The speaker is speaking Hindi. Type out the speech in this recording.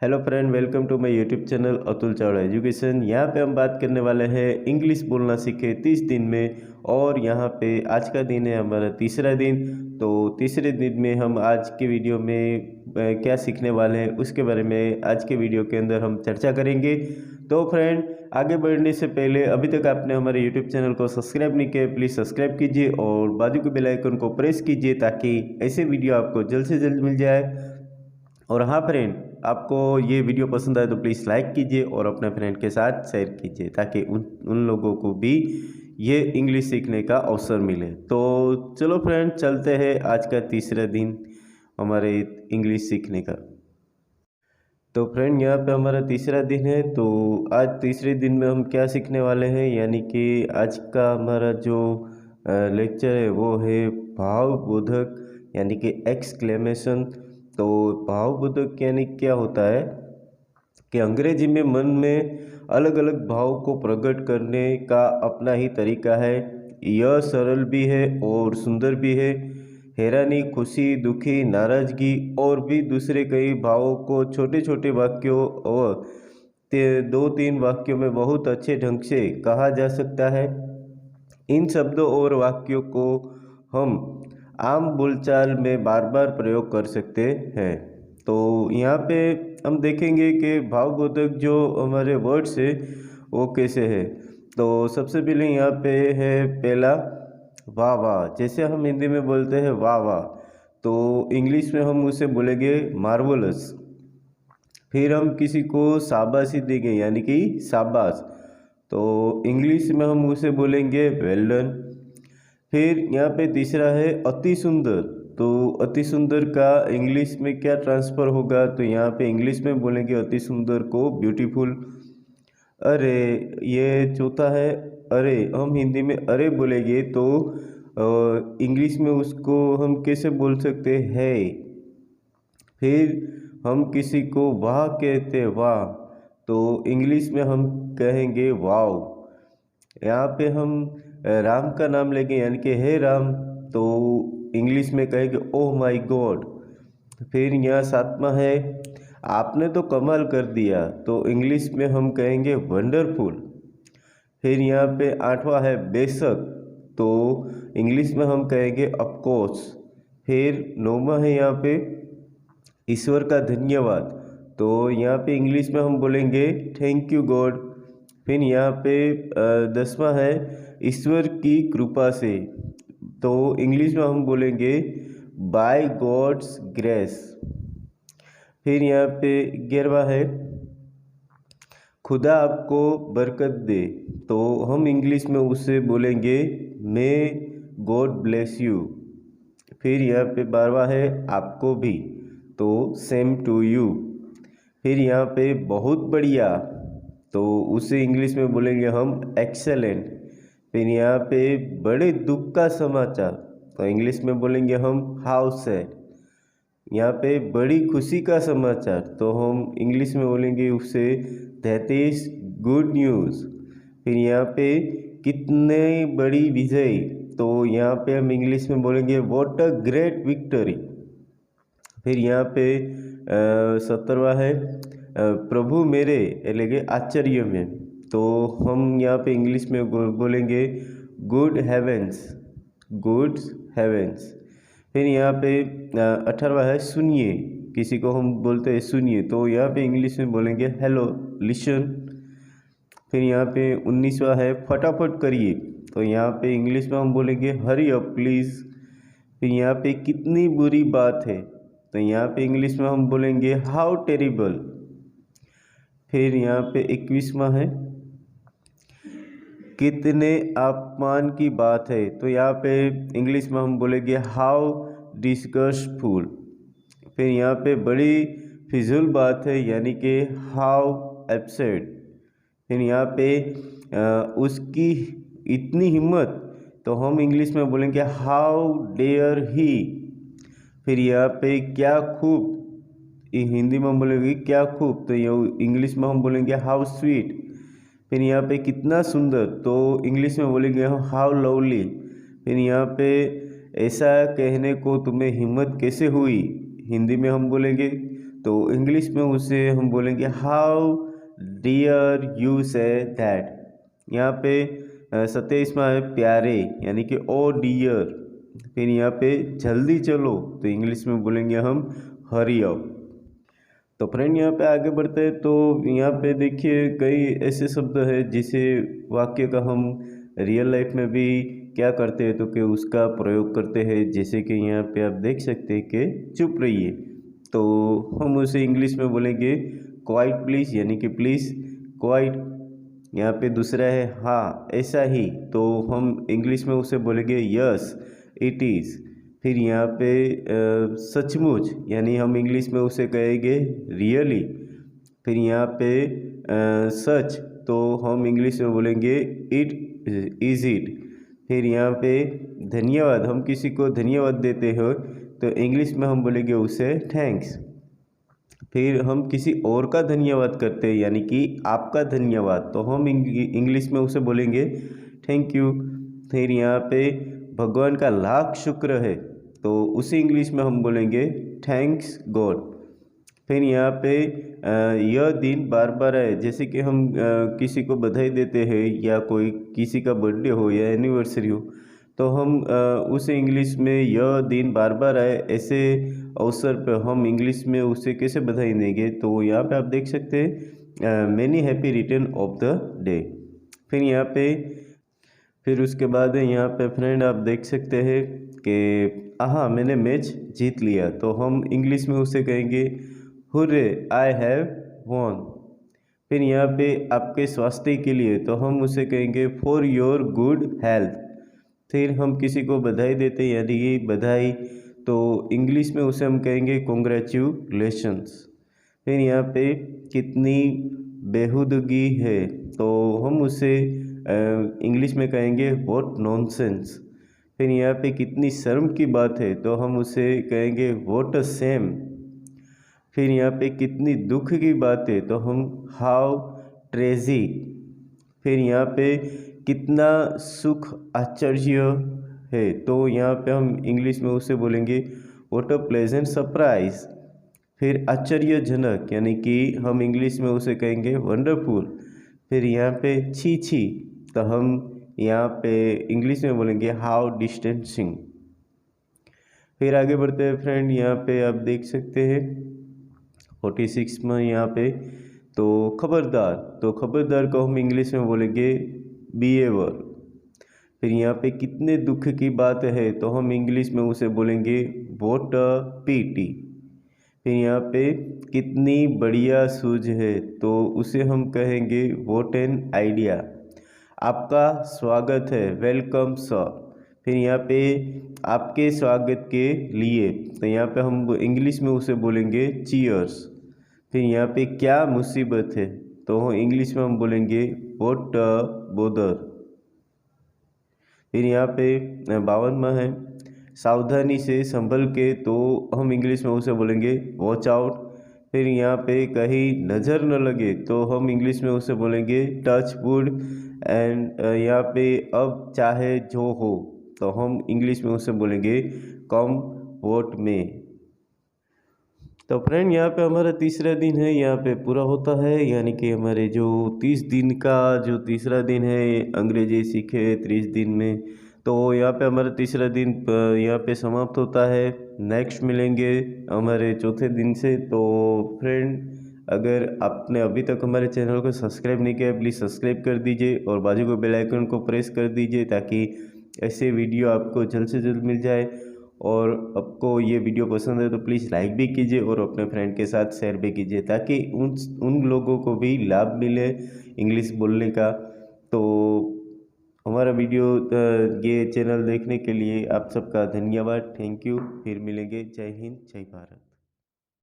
Hello friend, welcome to my YouTube channel Atul Chavda education. यहाँ पे हम बात करने वाले हैं इंग्लिश बोलना सीखे 30 दिन में। और यहाँ पे आज का दिन है हमारा तीसरा दिन। तो तीसरे दिन में हम आज के वीडियो में क्या सीखने वाले हैं उसके बारे में आज के वीडियो के अंदर हम चर्चा करेंगे। तो फ्रेंड, आगे बढ़ने से पहले अभी तक आपने हमारे यूट्यूब चैनल को सब्सक्राइब नहीं किया, प्लीज़ सब्सक्राइब कीजिए और बाजू के बेल आइकन को प्रेस कीजिए ताकि ऐसे वीडियो आपको जल्द से जल्द मिल जाए। और हाँ फ्रेंड, आपको ये वीडियो पसंद आए तो प्लीज़ लाइक कीजिए और अपने फ्रेंड के साथ शेयर कीजिए ताकि उन लोगों को भी ये इंग्लिश सीखने का अवसर मिले। तो चलो फ्रेंड, चलते हैं आज का तीसरा दिन हमारे इंग्लिश सीखने का। तो फ्रेंड, यहाँ पे हमारा तीसरा दिन है। तो आज तीसरे दिन में हम क्या सीखने वाले हैं, यानी कि आज का हमारा जो लेक्चर है वो है भावबोधक यानी कि एक्सक्लेमेशन। तो भावबोधक यानी क्या होता है कि अंग्रेजी में मन में अलग अलग भाव को प्रकट करने का अपना ही तरीका है। यह सरल भी है और सुंदर भी है। हैरानी, खुशी, दुखी, नाराजगी और भी दूसरे कई भावों को छोटे छोटे वाक्यों और 2-3 वाक्यों में बहुत अच्छे ढंग से कहा जा सकता है। इन शब्दों और वाक्यों को हम आम बोलचाल में बार बार प्रयोग कर सकते हैं। तो यहाँ पे हम देखेंगे कि भावबोधक जो हमारे वर्ड्स है वो कैसे है। तो सबसे पहले यहाँ पे है पहला वाह वाह। जैसे हम हिंदी में बोलते हैं वाह वाह, तो इंग्लिश में हम उसे बोलेंगे मार्वलस। फिर हम किसी को शाबाशी देंगे यानी कि शाबाश, तो इंग्लिश में हम उसे बोलेंगे वेल डन। फिर यहाँ पे तीसरा है अति सुंदर। तो अति सुंदर का इंग्लिश में क्या ट्रांसफ़र होगा, तो यहाँ पे इंग्लिश में बोलेंगे अति सुंदर को ब्यूटीफुल। अरे, ये चौथा है अरे। हम हिंदी में अरे बोलेंगे तो इंग्लिश में उसको हम कैसे बोल सकते हैं। फिर हम किसी को वाह कहते हैं वाह, तो इंग्लिश में हम कहेंगे वाओ। यहाँ पे हम राम का नाम लेंगे यानी कि हे राम, तो इंग्लिश में कहेंगे ओह माय गॉड। फिर यहाँ सातवां है आपने तो कमाल कर दिया, तो इंग्लिश में हम कहेंगे वंडरफुल। फिर यहाँ पे आठवां है बेशक, तो इंग्लिश में हम कहेंगे ऑफ कोर्स। फिर नौवां है यहाँ पे ईश्वर का धन्यवाद, तो यहाँ पे इंग्लिश में हम बोलेंगे थैंक यू गॉड। फिर यहाँ पे 10वां है ईश्वर की कृपा से, तो इंग्लिश में हम बोलेंगे बाय गॉड्स ग्रेस। फिर यहाँ पे 11वां है खुदा आपको बरकत दे, तो हम इंग्लिश में उसे बोलेंगे मे गॉड ब्लेस यू। फिर यहाँ पे 12वां है आपको भी, तो सेम टू यू। फिर यहाँ पे बहुत बढ़िया, तो उसे इंग्लिश में बोलेंगे हम एक्सेलेंट। फिर यहाँ पे बड़े दुख का समाचार, तो इंग्लिश में बोलेंगे हम हाउ सैड। यहाँ पे बड़ी खुशी का समाचार, तो हम इंग्लिश में बोलेंगे उसे दैट इज गुड न्यूज़। फिर यहाँ पे कितने बड़ी विजय, तो यहाँ पे हम इंग्लिश में बोलेंगे व्हाट अ ग्रेट विक्ट्री। फिर यहाँ पे 17वां है प्रभु मेरे लगे आश्चर्य में, तो हम यहाँ पे इंग्लिश में बोलेंगे गुड हेवेंस, गुड हेवेंस। फिर यहाँ पे 18वां है सुनिए, किसी को हम बोलते हैं सुनिए, तो यहाँ पे इंग्लिश में बोलेंगे हेलो लिसन। फिर यहाँ पे 19वां है फटाफट करिए, तो यहाँ पे इंग्लिश में हम बोलेंगे हरी अप प्लीज़। फिर यहाँ पे कितनी बुरी बात है, तो यहाँ पे इंग्लिश में हम बोलेंगे हाउ टेरिबल। फिर यहाँ पे 21वां है कितने अपमान की बात है, तो यहाँ पे इंग्लिश में हम बोलेंगे हाउ डिस्गस्टफुल। फिर यहाँ पे बड़ी फिजूल बात है यानी कि हाउ एब्सेंट। फिर यहाँ पे उसकी इतनी हिम्मत, तो हम इंग्लिश में बोलेंगे हाउ डेयर ही। फिर यहाँ पे क्या खूब, हिंदी में हम बोलेंगे क्या खूब, तो ये इंग्लिश में हम बोलेंगे हाउ स्वीट। फिर यहाँ पे कितना सुंदर, तो इंग्लिश में बोलेंगे हाउ लवली। फिर यहाँ पे ऐसा कहने को तुम्हें हिम्मत कैसे हुई, हिंदी में हम बोलेंगे तो इंग्लिश में उसे हम बोलेंगे how dare you say that. यहाँ पे 27वां है प्यारे, यानी कि ओ डियर। फिर यहाँ पे जल्दी चलो, तो इंग्लिश में बोलेंगे हम हरी अप। तो फ्रेंड यहाँ पे आगे बढ़ते हैं। तो यहाँ पे देखिए कई ऐसे शब्द है जिसे वाक्य का हम रियल लाइफ में भी क्या करते हैं तो कि उसका प्रयोग करते हैं। जैसे कि यहाँ पे आप देख सकते हैं कि चुप रहिए, तो हम उसे इंग्लिश में बोलेंगे क्वाइट प्लीज़, यानी कि प्लीज़ क्वाइट। यहाँ पे दूसरा है हाँ ऐसा ही, तो हम इंग्लिश में उसे बोलेंगे यस इट इज़। फिर यहाँ पे सचमुच, यानी हम इंग्लिश में उसे कहेंगे रियली। फिर यहाँ पे सच, तो हम इंग्लिश में बोलेंगे इट इज़ इट। फिर यहाँ पे धन्यवाद, हम किसी को धन्यवाद देते हो तो इंग्लिश में हम बोलेंगे उसे थैंक्स। फिर हम किसी और का धन्यवाद करते हैं, यानी कि आपका धन्यवाद, तो हम इंग्लिश में उसे बोलेंगे थैंक यू। फिर यहाँ पे भगवान का लाख शुक्र है, तो उसी इंग्लिश में हम बोलेंगे थैंक्स गॉड। फिर यहाँ पे यह दिन बार बार आए, जैसे कि हम किसी को बधाई देते हैं या कोई किसी का बर्थडे हो या एनिवर्सरी हो, तो हम उसे इंग्लिश में यह दिन बार बार आए ऐसे अवसर पर हम इंग्लिश में उसे कैसे बधाई देंगे। तो यहाँ पे आप देख सकते हैं many happy return of the day. फिर यहाँ पे फिर उसके बाद यहाँ पे फ्रेंड आप देख सकते हैं कि हाँ मैंने मैच जीत लिया, तो हम इंग्लिश में उसे कहेंगे हुर्रे आई हैव वॉन। फिर यहाँ पे आपके स्वास्थ्य के लिए, तो हम उसे कहेंगे फॉर योर गुड हेल्थ। फिर हम किसी को बधाई देते हैं, यानी कि बधाई, तो इंग्लिश में उसे हम कहेंगे कॉन्ग्रेचुलेशंस। फिर यहाँ पे कितनी बेहूदगी है, तो हम उसे इंग्लिश में कहेंगे व्हाट नॉनसेंस। फिर यहाँ पे कितनी शर्म की बात है, तो हम उसे कहेंगे व्हाट अ शेम। फिर यहाँ पे कितनी दुख की बात है, तो हम हाउ ट्रेजिक। फिर यहाँ पे कितना सुख आश्चर्य है, तो यहाँ पे हम इंग्लिश में उसे बोलेंगे व्हाट अ प्लेजेंट सरप्राइज। फिर आश्चर्यजनक, यानी कि हम इंग्लिश में उसे कहेंगे वंडरफुल। फिर यहाँ पे छी छी, तो हम यहाँ पे इंग्लिश में बोलेंगे हाउ डिस्टेंसिंग। फिर आगे बढ़ते हैं फ्रेंड, यहाँ पे आप देख सकते हैं 46 में यहाँ पे तो खबरदार, तो खबरदार को हम इंग्लिश में बोलेंगे बीएवर। फिर यहाँ पे कितने दुख की बात है, तो हम इंग्लिश में उसे बोलेंगे व्हाट अ पीटी। फिर यहाँ पे कितनी बढ़िया सूझ है, तो उसे हम कहेंगे व्हाट एन आइडिया। आपका स्वागत है वेलकम सर। फिर यहाँ पे आपके स्वागत के लिए, तो यहाँ पे हम इंग्लिश में उसे बोलेंगे चीयर्स। फिर यहाँ पे क्या मुसीबत है, तो इंग्लिश में हम बोलेंगे व्हाट बोदर। फिर यहाँ पे 52वां है सावधानी से संभल के, तो हम इंग्लिश में उसे बोलेंगे वॉच आउट। फिर यहाँ पे कहीं नज़र न लगे, तो हम इंग्लिश में उसे बोलेंगे टच वुड। एंड यहाँ पे अब चाहे जो हो, तो हम इंग्लिश में उसे बोलेंगे कम वोट में। तो फ्रेंड यहाँ पे हमारा तीसरा दिन है, यहाँ पे पूरा होता है, यानी कि हमारे जो 30 दिन का जो तीसरा दिन है अंग्रेजी सीखे 30 दिन में, तो यहाँ पे हमारा तीसरा दिन यहाँ पे समाप्त होता है। नेक्स्ट मिलेंगे हमारे चौथे दिन से। तो फ्रेंड अगर आपने अभी तक हमारे चैनल को सब्सक्राइब नहीं किया, प्लीज़ सब्सक्राइब कर दीजिए और बाजू के बेल आइकन को प्रेस कर दीजिए, ताकि ऐसे वीडियो आपको जल्द से जल्द मिल जाए। और आपको ये वीडियो पसंद है तो प्लीज़ लाइक भी कीजिए और अपने फ्रेंड के साथ शेयर भी कीजिए, ताकि उन लोगों को भी लाभ मिले इंग्लिश बोलने का। तो हमारा वीडियो ये चैनल देखने के लिए आप सबका धन्यवाद, थैंक यू। फिर मिलेंगे, जय हिंद जय भारत।